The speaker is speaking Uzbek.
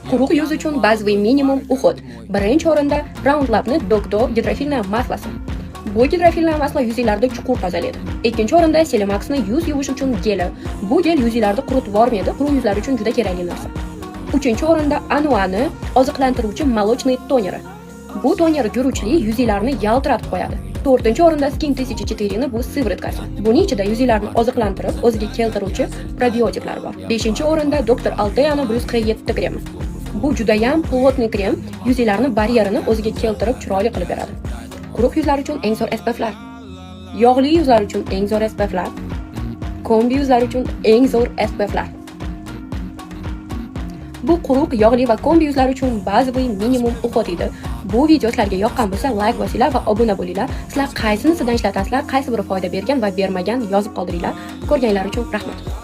Quruq yuz uchun bazaviy minimum Uxud. Birinchi o'rinda Roundlab'ni Dokdo gidrofilniy maslasi. Bu gidrofilniy masla yuzinglarni chuqur tozalaydi. Ikkinchi o'rinda Selimax'ni yuz yuvish uchun geli. Bu gel yuzinglarni quritib yubormaydi, quruq yuzlar uchun juda kerakli narsa. Uchinchi o'rinda Anuani oziqlantiruvchi молочный toneri. Bu toner gurunchli yuzinglarni yaltiratib qo'yadi. To'rtinchi o'rinda Skin 1004 bu sivritkasi. Buning ichida yuzinglarni oziqlantirib, o'ziga keltiruvchi probiotiklar bor. Beshinchi o'rinda Dr. Alteano Plus 47 kremi. Bu judayam plotniy krem, yuzinglarni baryerini o'ziga keltirib chiroyli qilib beradi. Quruq yuzlar uchun eng zo'r SPF'lar. Yog'li yuzlar uchun eng zo'r SPF'lar. Kombi yuzlar uchun eng zo'r SPF'lar. Bu quruq, yog'li va kombi yuzlar uchun bazaviy minimum Uxud edi. Bu video sizlarga yoqqan bo'lsa, like bosinglar va obuna bo'linglar. Sizlar qaysinisidan ishlatasizlar, qaysi biri foyda bergan va bermagan yozib qoldiringlar. Ko'rganlar uchun rahmat.